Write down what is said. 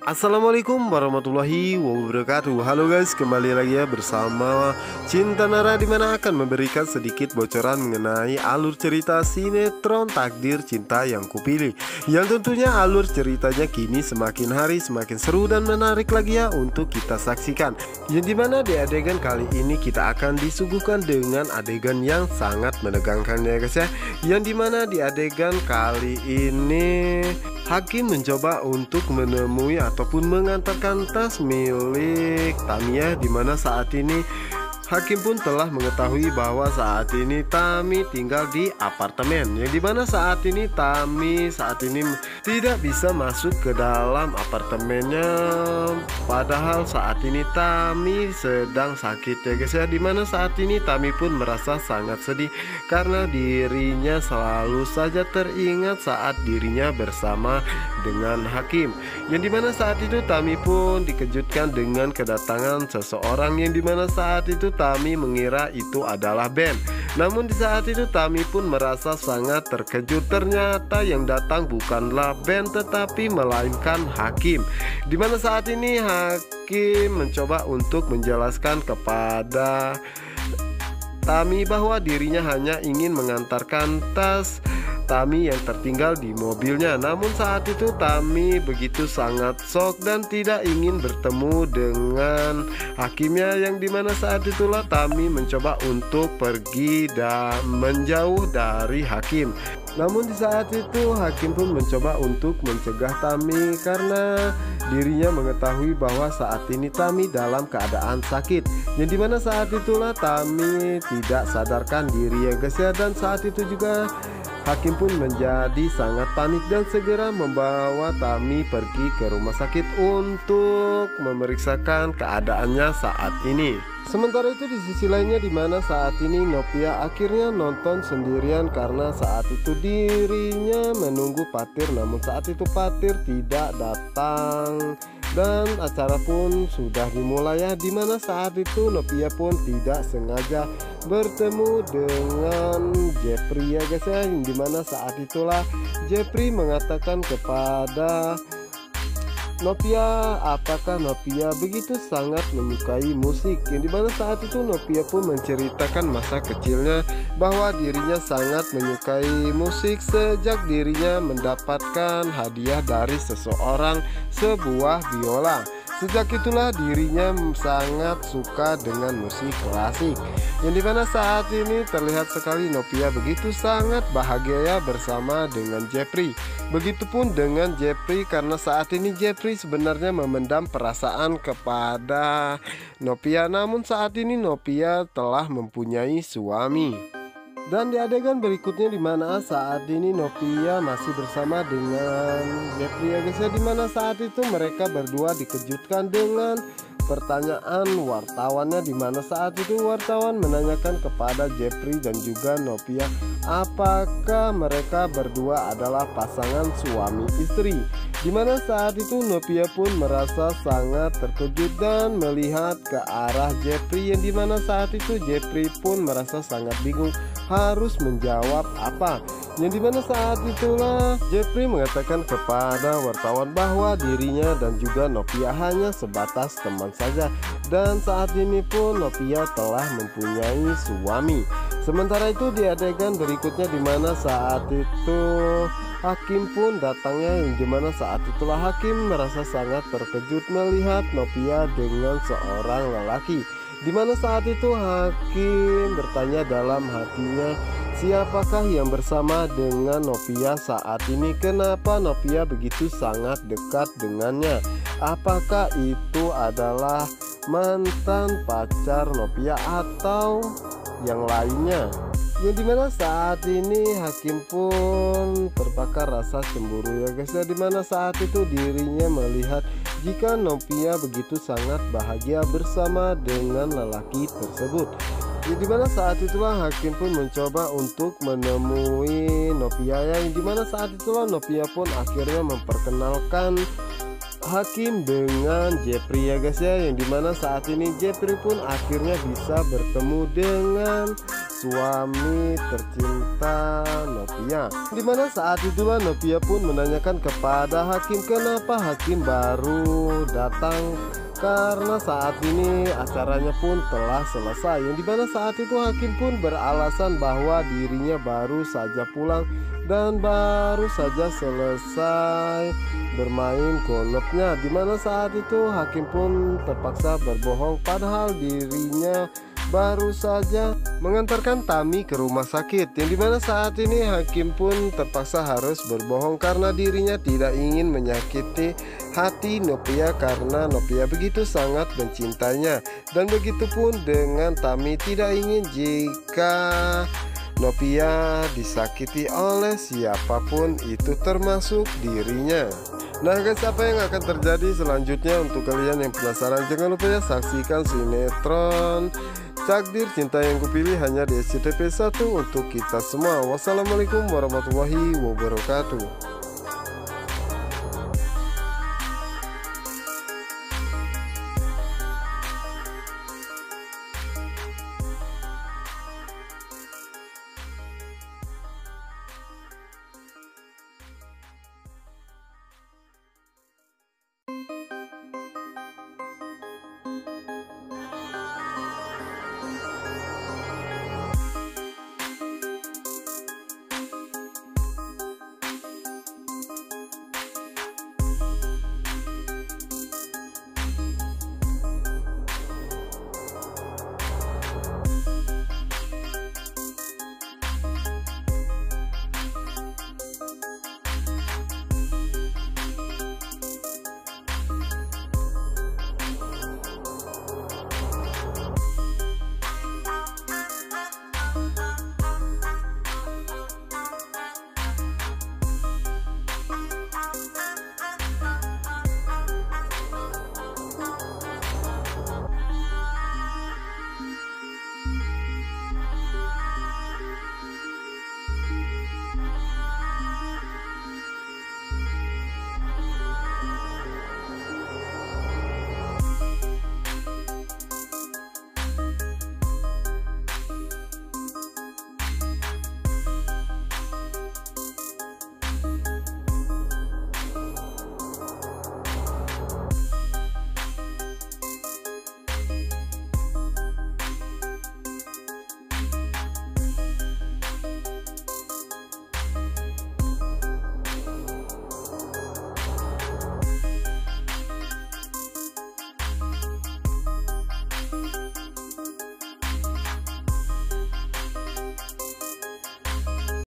Assalamualaikum warahmatullahi wabarakatuh. Halo guys, kembali lagi ya bersama Cinta Nara, dimana akan memberikan sedikit bocoran mengenai alur cerita sinetron Takdir Cinta Yang Kupilih, yang tentunya alur ceritanya kini semakin hari semakin seru dan menarik lagi ya untuk kita saksikan. Yang dimana di adegan kali ini kita akan disuguhkan dengan adegan yang sangat menegangkan ya guys ya. Yang dimana di adegan kali ini Hakim mencoba untuk menemui ataupun mengantarkan tas milik Tami, di mana saat ini Hakim pun telah mengetahui bahwa saat ini Tami tinggal di apartemen, yang dimana saat ini Tami tidak bisa masuk ke dalam apartemennya, padahal saat ini Tami sedang sakit ya guys ya. Dimana saat ini Tami pun merasa sangat sedih karena dirinya selalu saja teringat saat dirinya bersama dengan Hakim, yang dimana saat itu Tami pun dikejutkan dengan kedatangan seseorang, yang dimana saat itu Tami mengira itu adalah Ben. Namun di saat itu Tami pun merasa sangat terkejut, ternyata yang datang bukanlah Ben tetapi melainkan Hakim. Dimana saat ini Hakim mencoba untuk menjelaskan kepada Tami bahwa dirinya hanya ingin mengantarkan tas Tami yang tertinggal di mobilnya. Namun saat itu Tami begitu sangat shock dan tidak ingin bertemu dengan Hakimnya, yang dimana saat itulah Tami mencoba untuk pergi dan menjauh dari Hakim. Namun di saat itu Hakim pun mencoba untuk mencegah Tami karena dirinya mengetahui bahwa saat ini Tami dalam keadaan sakit, yang dimana saat itulah Tami tidak sadarkan diri ya guys ya. Dan saat itu juga Hakim pun menjadi sangat panik dan segera membawa Tami pergi ke rumah sakit untuk memeriksakan keadaannya saat ini. Sementara itu di sisi lainnya, dimana saat ini Novia akhirnya nonton sendirian karena saat itu dirinya menunggu Patir, namun saat itu Patir tidak datang dan acara pun sudah dimulai ya. Dimana saat itu Novia pun tidak sengaja bertemu dengan Jeffrey ya guys ya, yang dimana saat itulah Jeffrey mengatakan kepada Novia apakah Novia begitu sangat menyukai musik, yang dimana saat itu Novia pun menceritakan masa kecilnya bahwa dirinya sangat menyukai musik sejak dirinya mendapatkan hadiah dari seseorang sebuah biola. Sejak itulah dirinya sangat suka dengan musik klasik, yang dimana saat ini terlihat sekali Novia begitu sangat bahagia ya bersama dengan Jeffrey. Begitupun dengan Jeffrey, karena saat ini Jeffrey sebenarnya memendam perasaan kepada Novia, namun saat ini Novia telah mempunyai suami. Dan di adegan berikutnya dimana saat ini Novia masih bersama dengan Jeffrey ya guys ya, dimana saat itu mereka berdua dikejutkan dengan pertanyaan wartawannya, dimana saat itu wartawan menanyakan kepada Jeffrey dan juga Novia apakah mereka berdua adalah pasangan suami istri. Dimana saat itu Novia pun merasa sangat terkejut dan melihat ke arah Jeffrey, yang dimana saat itu Jeffrey pun merasa sangat bingung harus menjawab apa. Yang dimana saat itulah Jeffrey mengatakan kepada wartawan bahwa dirinya dan juga Novia hanya sebatas teman saja, dan saat ini pun Novia telah mempunyai suami. Sementara itu di adegan berikutnya dimana saat itu Hakim pun datangnya, yang dimana saat itulah Hakim merasa sangat terkejut melihat Novia dengan seorang lelaki. Dimana saat itu Hakim bertanya dalam hatinya, siapakah yang bersama dengan Novia saat ini? Kenapa Novia begitu sangat dekat dengannya? Apakah itu adalah mantan pacar Novia atau yang lainnya? Yang dimana saat ini Hakim pun terbakar rasa cemburu ya guys ya, dimana saat itu dirinya melihat jika Novia begitu sangat bahagia bersama dengan lelaki tersebut. Yang dimana saat itulah Hakim pun mencoba untuk menemui Novia ya, yang dimana saat itulah Novia pun akhirnya memperkenalkan Hakim dengan Jeffrey ya guys ya, yang dimana saat ini Jeffrey pun akhirnya bisa bertemu dengan suami tercinta Novia. Dimana saat itulah Novia pun menanyakan kepada Hakim kenapa Hakim baru datang, karena saat ini acaranya pun telah selesai. Yang dimana saat itu Hakim pun beralasan bahwa dirinya baru saja pulang dan baru saja selesai bermain golfnya. Dimana saat itu Hakim pun terpaksa berbohong padahal dirinya baru saja mengantarkan Tami ke rumah sakit. Yang dimana saat ini Hakim pun terpaksa harus berbohong karena dirinya tidak ingin menyakiti hati Novia karena Novia begitu sangat mencintainya. Dan begitu pun dengan Tami, tidak ingin jika Novia disakiti oleh siapapun itu termasuk dirinya. Nah guys, apa yang akan terjadi selanjutnya? Untuk kalian yang penasaran, jangan lupa ya saksikan sinetron Takdir Cinta Yang Kupilih hanya di SCTV 1 untuk kita semua. Wassalamualaikum warahmatullahi wabarakatuh.